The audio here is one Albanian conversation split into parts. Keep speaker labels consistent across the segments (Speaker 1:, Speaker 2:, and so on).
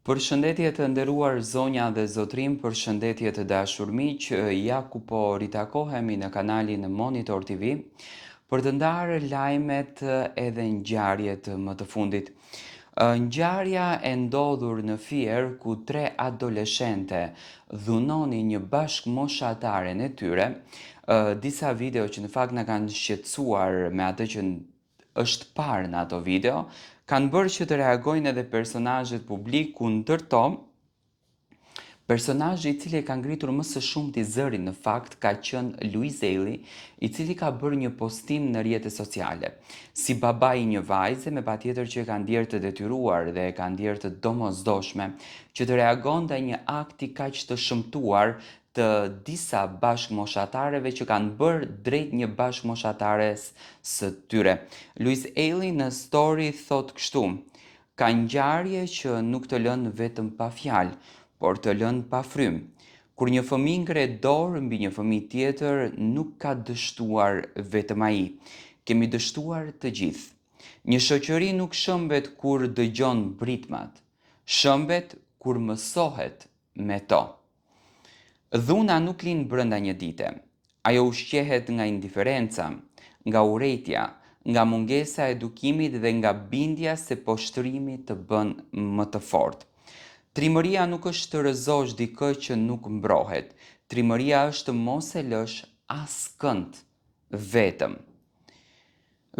Speaker 1: Përshëndetje të nderuar zonja dhe zotrim, përshëndetje të dashur miq, ja ku po ritakohemi në kanalin Monitor TV për të ndarë lajmet edhe ngjarjet më të fundit. Ngjarja e ndodhur në Fier ku 3 adoleshente dhunonin një bashkëmoshataren e tyre, disa video që në fakt na kanë shqetësuar me atë që është parë në ato video, kanë bërë që të reagojnë edhe personazhet publik, ku ndërto personazhi i cili e ka ngritur më së shumti zërin në fakt ka qenë Luiz Eli, i cili ka bërë një postim në rrjetet sociale. Si baba i një vajze, me patjetër që e ka ndjerë të detyruar dhe e ka ndjerë të domosdoshme që të reagon ndaj një akti kaq të shëmtuar të disa bashkëmoshatareve që kanë bërë drejt një bashkëmoshatares së tyre. Luiz Eli në story thot kështu: "Ka ngjarje që nuk të lën vetëm pa fjalë, por të lën pa frymë. Kur një fëmijë ngre dorë mbi një fëmijë tjetër, nuk ka dështuar vetëm ai. Kemi dështuar të gjithë. Një shoqëri nuk shëmbet kur dëgjon britmat, shëmbet kur mësohet me to. Dhuna nuk lind brenda një dite. Ajo ushqehet nga indiferenca, nga urrejtja, nga mungesa e edukimit dhe nga bindja se poshtrimi të bën më të fortë. Trimëria nuk është të rëzosh dikë që nuk mbrohet. Trimëria është të mos e lësh askënd vetëm."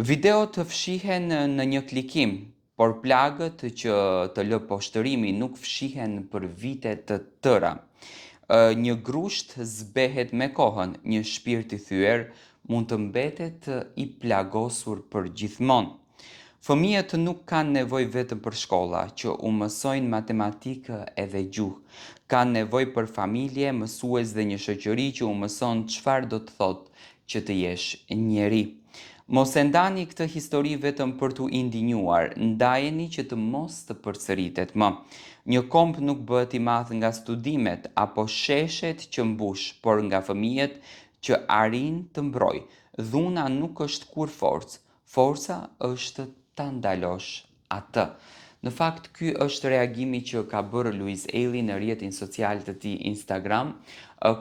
Speaker 1: Videot fshihen në një klikim, por plagët që të lë poshtërimi nuk fshihen për vite të tëra. Një grusht zbehet me kohën, një shpirt i thyer mund të mbetet i plagosur për gjithmonë. Fëmijët nuk kanë nevojë vetëm për shkolla, që u mësojnë matematikë edhe gjuhë. Kanë nevojë për familje, mësues dhe një shoqëri që u mëson çfarë do të thotë që të jesh njeri. Mos e ndani këtë histori vetëm për t'u indinjuar, ndajeni që të mos të përsëritet më. Një komb nuk bëhet i madh nga studimet apo sheshet që mbush, por nga fëmijët që arrin të mbrojë. Dhuna nuk është kur forcë, forca është ta ndalosh atë. Në fakt, ky është reagimi që ka bërë Luiz Eli në rrjetin social të tij Instagram,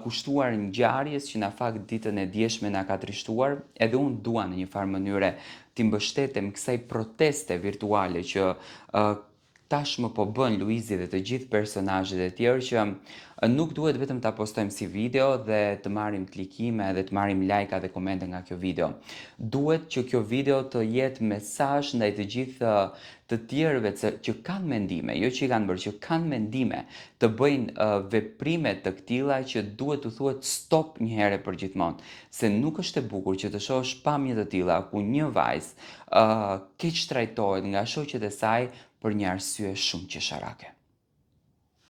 Speaker 1: kushtuar ngjarjes që në fakt ditën e djeshme na ka trishtuar, edhe unë dua në një farë mënyre t'i mbështetem kësaj proteste virtuale që tashmë po bën Luizi dhe të gjithë personazhet e tjerë, që nuk duhet vetëm ta postojmë si video dhe të marrim klikime dhe të marrim lajka dhe komente nga kjo video. Duhet që kjo video të jetë mesazh ndaj të gjithë të tjerëve që kanë mendime, jo që i kanë bërë, që kanë mendime të bëjnë veprime të këtilla, që duhet të thuhet stop një herë për gjithmonë, se nuk është e bukur që të shohësh pamje të tilla ku një vajzë keq trajtohet nga shoqet e saj për një arsye shumë qesharake.